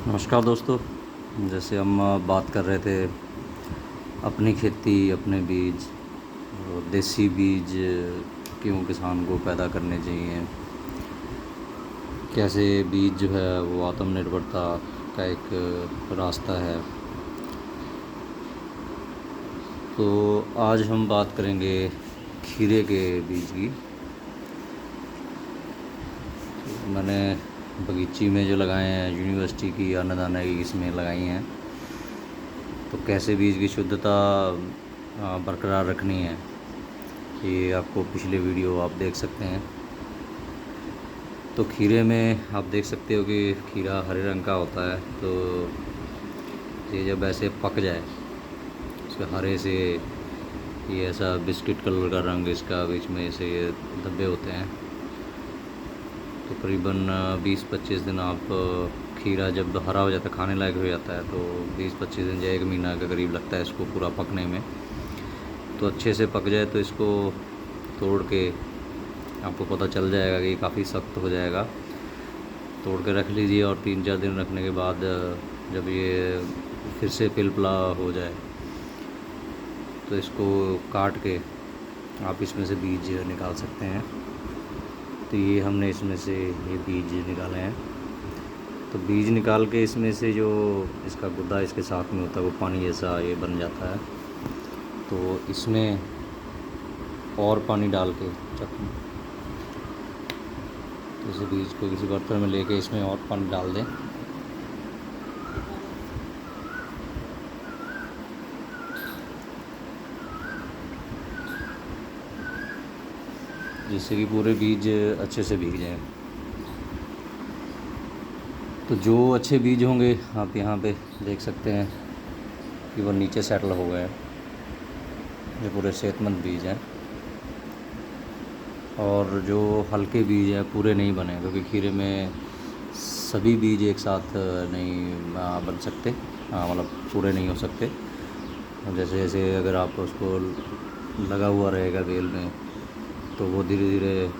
नमस्कार दोस्तों। जैसे हम बात कर रहे थे अपनी खेती, अपने बीज और देसी बीज क्यों किसान को पैदा करने चाहिए, कैसे बीज जो है वो आत्मनिर्भरता का एक रास्ता है। तो आज हम बात करेंगे खीरे के बीज की। मैंने बगीची में जो लगाए हैं, यूनिवर्सिटी की अन्नदाना की इसमें लगाई हैं। तो कैसे बीज की शुद्धता बरकरार रखनी है, ये आपको पिछले वीडियो आप देख सकते हैं। तो खीरे में आप देख सकते हो कि खीरा हरे रंग का होता है। तो ये जब ऐसे पक जाए, इसके हरे से ये ऐसा बिस्किट कलर का रंग, इसका बीच में से ये धब्बे होते हैं। तो करीबन 20-25 दिन आप खीरा जब हरा हो जाता है, खाने लायक हो जाता है, तो 20-25 दिन या 1 महीना के करीब लगता है इसको पूरा पकने में। तो अच्छे से पक जाए तो इसको तोड़ के आपको पता चल जाएगा कि काफ़ी सख्त हो जाएगा। तोड़ के रख लीजिए और 3-4 दिन रखने के बाद जब ये फिर से पिलपला हो जाए तो इसको काट के आप इसमें से बीज निकाल सकते हैं। तो ये हमने इसमें से ये बीज निकाले हैं। तो बीज निकाल के इसमें से जो इसका गुद्दा इसके साथ में होता है वो पानी जैसा ये बन जाता है। तो इसमें और पानी डाल के जैसे बीज को किसी बर्तन में लेके इसमें और पानी डाल दें। जिससे कि पूरे बीज अच्छे से भीग जाएं। तो जो अच्छे बीज होंगे आप यहाँ पे देख सकते हैं कि वो नीचे सेटल हो गए हैं। ये पूरे सेहतमंद बीज हैं। और जो हल्के बीज हैं पूरे नहीं बने, क्योंकि खीरे में सभी बीज एक साथ नहीं बन सकते, मतलब पूरे नहीं हो सकते। जैसे जैसे अगर आप उसको लगा हुआ रहेगा बेल में तो वो धीरे धीरे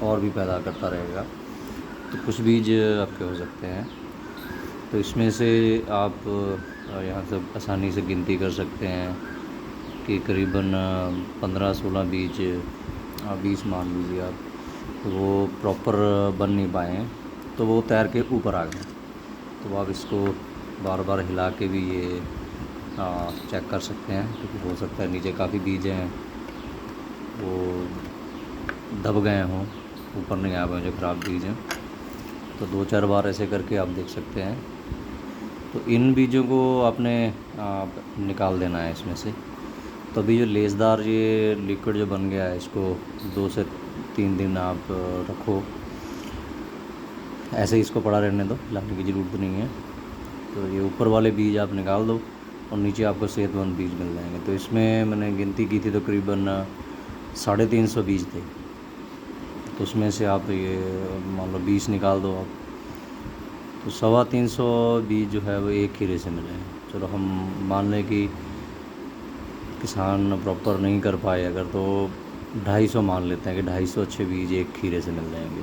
और भी पैदा करता रहेगा। तो कुछ बीज आपके हो सकते हैं। तो इसमें से आप यहाँ से आसानी से गिनती कर सकते हैं कि करीबन 15-16 बीज, 20 मान लीजिए आप, तो वो प्रॉपर बन नहीं पाए हैं, तो वो तैर के ऊपर आ गए। तो आप इसको बार बार हिला के भी ये चेक कर सकते हैं, क्योंकि हो सकता है नीचे काफ़ी बीज हैं वो दब गए हों, ऊपर नहीं आ गए जो ख़राब बीज हैं। तो 2-4 बार ऐसे करके आप देख सकते हैं। तो इन बीजों को आपने निकाल देना है इसमें से। तो अभी जो लेसदार ये लिक्विड जो बन गया है, इसको 2 से 3 दिन आप रखो, ऐसे ही इसको पड़ा रहने दो, हिलाने की ज़रूरत नहीं है। तो ये ऊपर वाले बीज आप निकाल दो और नीचे आपको सेहतमंद बीज मिल जाएंगे। तो इसमें मैंने गिनती की थी तो करीबन 350 बीज थे। तो उसमें से आप ये मान लो 20 निकाल दो आप, तो 350 बीज जो है वो एक खीरे से मिले हैं। चलो हम मान लें कि किसान प्रॉपर नहीं कर पाए अगर, तो 250 मान लेते हैं कि 250 अच्छे बीज एक खीरे से मिल जाएंगे।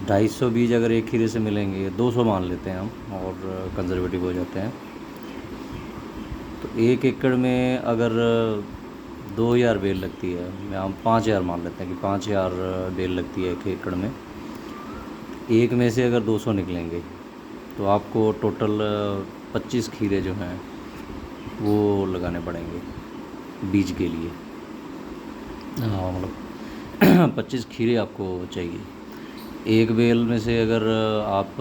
250 बीज अगर एक खीरे से मिलेंगे, 200 मान लेते हैं हम और कंजर्वेटिव हो जाते हैं। तो 1 एकड़ में अगर 2000 बेल लगती है, मैं हम 5000 मान लेते हैं कि 5000 बेल लगती है 1 एकड़ में। एक में से अगर 200 निकलेंगे तो आपको टोटल 25 खीरे जो हैं वो लगाने पड़ेंगे बीज के लिए। हाँ, मतलब 25 खीरे आपको चाहिए। एक बेल में से अगर आप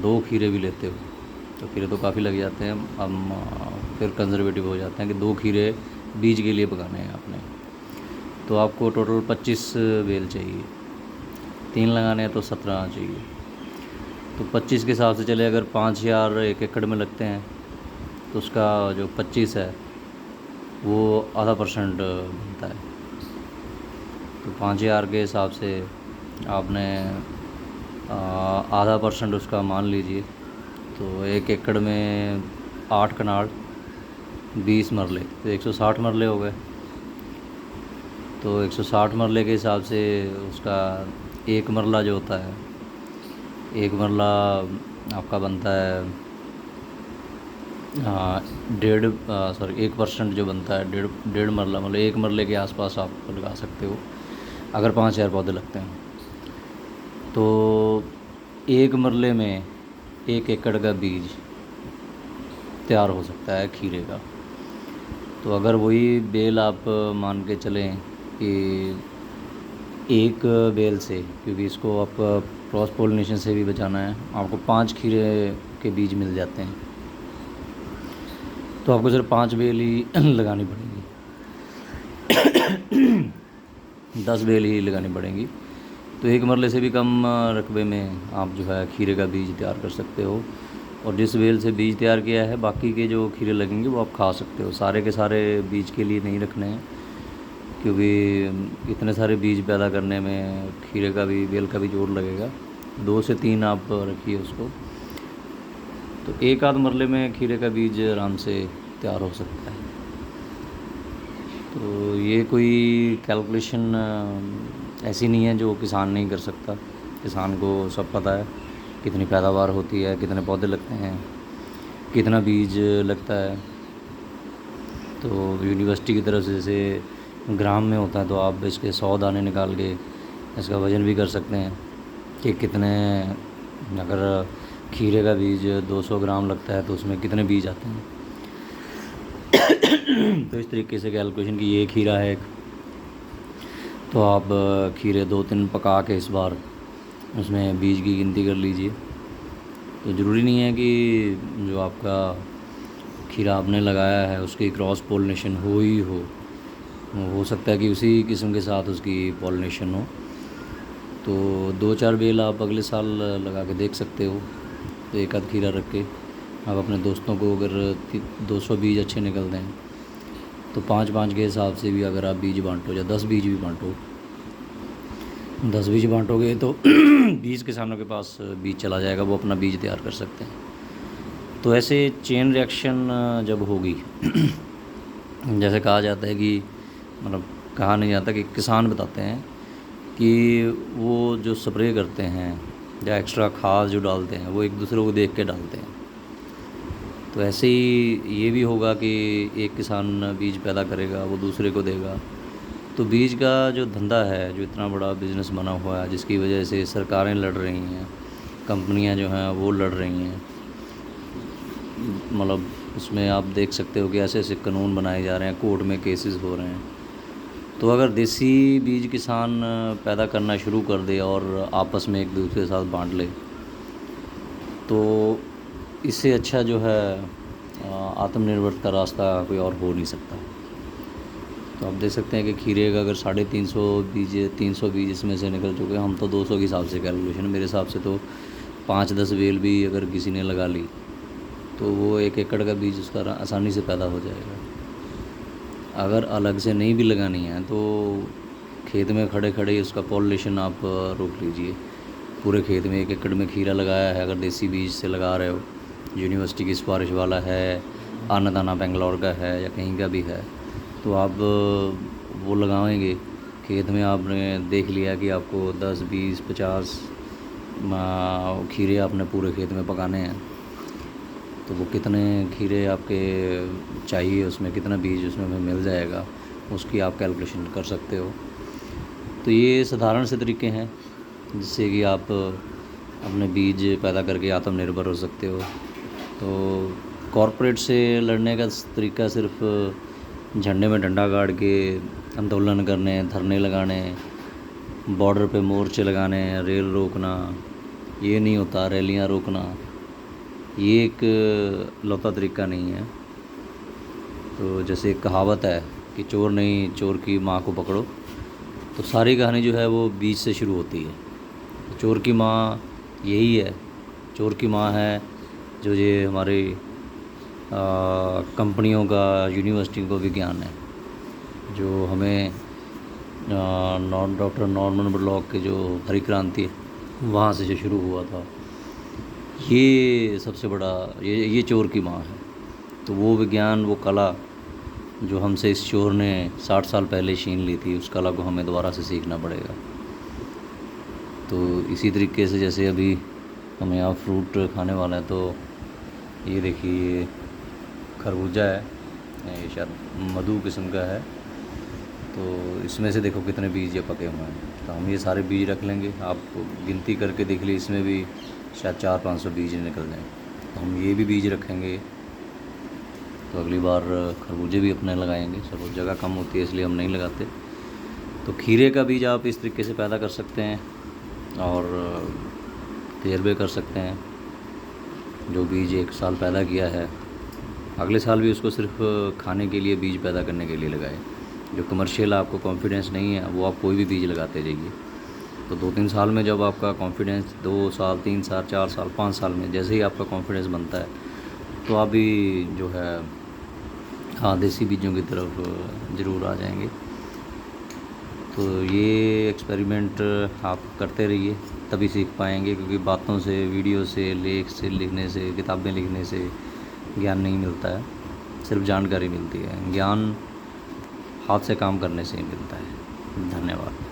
2 खीरे भी लेते हो तो खीरे तो काफ़ी लग जाते हैं। हम फिर कंजर्वेटिव हो जाते हैं कि 2 खीरे बीज के लिए पकाने हैं आपने, तो आपको टोटल 25 बेल चाहिए। 3 लगाने हैं तो 17 चाहिए। तो 25 के हिसाब से चले, अगर 5000 1 एकड़ में लगते हैं तो उसका जो 25 है वो ½ % बनता है। तो 5000 के हिसाब से आपने ½ % उसका मान लीजिए। तो 1 एकड़ में 8 कनाल 20 मरले, तो 160 मरले हो गए। तो 160 मरले के हिसाब से उसका एक मरला जो होता है एक मरला आपका बनता है 1% जो बनता है, डेढ़ डेढ़ मरला, मतलब एक मरले के आसपास आप लगा सकते हो अगर 5,000 पौधे लगते हैं। तो एक मरले में 1 एकड़ का बीज तैयार हो सकता है खीरे का। तो अगर वही बेल आप मान के चलें कि एक बेल से, क्योंकि इसको आप क्रॉस पोलिनेशन से भी बचाना है, आपको 5 खीरे के बीज मिल जाते हैं। तो आपको सिर्फ 5 बेल ही लगानी पड़ेगी 10 बेल ही लगानी पड़ेंगी। तो एक मरले से भी कम रकबे में आप जो है खीरे का बीज तैयार कर सकते हो। और जिस बेल से बीज तैयार किया है, बाकी के जो खीरे लगेंगे वो आप खा सकते हो। सारे के सारे बीज के लिए नहीं रखने हैं, क्योंकि इतने सारे बीज पैदा करने में खीरे का भी, बेल का भी जोर लगेगा। 2 से 3 आप रखिए उसको। तो एक आध मरले में खीरे का बीज आराम से तैयार हो सकता है। तो ये कोई कैलकुलेशन ऐसी नहीं है जो किसान नहीं कर सकता। किसान को सब पता है कितनी पैदावार होती है, कितने पौधे लगते हैं, कितना बीज लगता है। तो यूनिवर्सिटी की तरफ से जैसे ग्राम में होता है, तो आप इसके 100 दाने निकाल के इसका वज़न भी कर सकते हैं कि कितने, अगर खीरे का बीज 200 ग्राम लगता है तो उसमें कितने बीज आते हैं। तो इस तरीके से कैलकुलेशन की, ये खीरा है एक, तो आप खीरे 2-3 पका के इस बार उसमें बीज की गिनती कर लीजिए। तो ज़रूरी नहीं है कि जो आपका खीरा आपने लगाया है उसकी क्रॉस पोलिनेशन हो सकता है कि उसी किस्म के साथ उसकी पॉलिनेशन हो। तो 2-4 बेल आप अगले साल लगा के देख सकते हो। तो एक आध खीरा रख के आप अपने दोस्तों को, अगर 200 बीज अच्छे निकलते हैं तो 5-5 के हिसाब से भी अगर आप बीज बांटो, या 10 बीज भी बांटो, 10 बीज बांटोगे तो 20 किसानों के पास बीज चला जाएगा, वो अपना बीज तैयार कर सकते हैं। तो ऐसे चेन रिएक्शन जब होगी जैसे कहा जाता है कि, मतलब कहा नहीं जाता कि किसान बताते हैं कि वो जो स्प्रे करते हैं या एक्स्ट्रा खाद जो डालते हैं वो एक दूसरे को देख के डालते हैं। तो ऐसे ही ये भी होगा कि एक किसान बीज पैदा करेगा, वो दूसरे को देगा। तो बीज का जो धंधा है, जो इतना बड़ा बिज़नेस बना हुआ है, जिसकी वजह से सरकारें लड़ रही हैं, कंपनियां जो हैं वो लड़ रही हैं, मतलब उसमें आप देख सकते हो कि ऐसे ऐसे कानून बनाए जा रहे हैं, कोर्ट में केसेस हो रहे हैं। तो अगर देसी बीज किसान पैदा करना शुरू कर दे और आपस में एक दूसरे के साथ बांट ले, तो इससे अच्छा जो है आत्मनिर्भर का रास्ता कोई और हो नहीं सकता। तो आप देख सकते हैं कि खीरे का अगर 350 बीज इसमें से निकल चुके हैं। हम तो 200 के हिसाब से कैलकुलेशन, मेरे हिसाब से तो 5-10 बेल भी अगर किसी ने लगा ली तो वो 1 एकड़ का बीज उसका आसानी से पैदा हो जाएगा। अगर अलग से नहीं भी लगानी है तो खेत में खड़े खड़े उसका पॉलिनेशन आप रोक लीजिए। पूरे खेत में 1 एकड़ में खीरा लगाया है, अगर देसी बीज से लगा रहे हो, यूनिवर्सिटी की सिफारिश वाला है, अन्नदाना बेंगलोर का है या कहीं का भी है, तो आप वो लगाएंगे खेत में। आपने देख लिया कि आपको 10, 20, 50 खीरे आपने पूरे खेत में पकाने हैं, तो वो कितने खीरे आपके चाहिए, उसमें कितना बीज उसमें मिल जाएगा, उसकी आप कैलकुलेशन कर सकते हो। तो ये साधारण से तरीके हैं जिससे कि आप अपने बीज पैदा करके आत्मनिर्भर हो सकते हो। तो कॉरपोरेट से लड़ने का तरीका सिर्फ झंडे में डंडा गाड़ के आंदोलन करने, धरने लगाने, बॉर्डर पे मोर्चे लगाने, रेल रोकना, ये नहीं होता। रैलियां रोकना ये एक लौता तरीका नहीं है। तो जैसे एक कहावत है कि चोर नहीं, चोर की माँ को पकड़ो, तो सारी कहानी जो है वो बीज से शुरू होती है। चोर की माँ यही है, चोर की माँ है जो ये हमारी कंपनियों का, यूनिवर्सिटी को विज्ञान है, जो हमें डॉक्टर नॉर्मन बोरलॉग के जो हरी क्रांति है वहाँ से जो शुरू हुआ था, ये सबसे बड़ा, ये चोर की माँ है। तो वो विज्ञान, वो कला जो हमसे इस चोर ने 60 साल पहले छीन ली थी, उस कला को हमें दोबारा से सीखना पड़ेगा। तो इसी तरीके से जैसे अभी हम यहाँ फ्रूट खाने वाले हैं। तो ये देखिए, ये खरबूजा है, ये शायद मधु किस्म का है। तो इसमें से देखो कितने बीज ये पके हुए हैं। तो हम ये सारे बीज रख लेंगे। आप गिनती करके देख लीजिए, इसमें भी शायद 400-500 बीज निकल जाएँ। तो हम ये भी बीज रखेंगे। तो अगली बार खरबूजे भी अपने लगाएंगे। चलो, जगह कम होती है इसलिए हम नहीं लगाते। तो खीरे का बीज आप इस तरीके से पैदा कर सकते हैं और तजर्बे कर सकते हैं। जो बीज एक साल पैदा किया है, अगले साल भी उसको सिर्फ खाने के लिए, बीज पैदा करने के लिए लगाए। जो कमर्शियल आपको कॉन्फिडेंस नहीं है, वो आप कोई भी बीज लगाते जाइए। तो 2-3 साल में जब आपका कॉन्फिडेंस, 2 साल, 3 साल, 4 साल, 5 साल में जैसे ही आपका कॉन्फिडेंस बनता है, तो आप भी जो है, हाँ, देसी बीजों की तरफ ज़रूर आ जाएंगे। तो ये एक्सपेरिमेंट आप करते रहिए, तभी सीख पाएंगे। क्योंकि बातों से, वीडियो से, लेख से, लिखने से, किताबें लिखने से ज्ञान नहीं मिलता है, सिर्फ जानकारी मिलती है। ज्ञान हाथ से काम करने से ही मिलता है। धन्यवाद।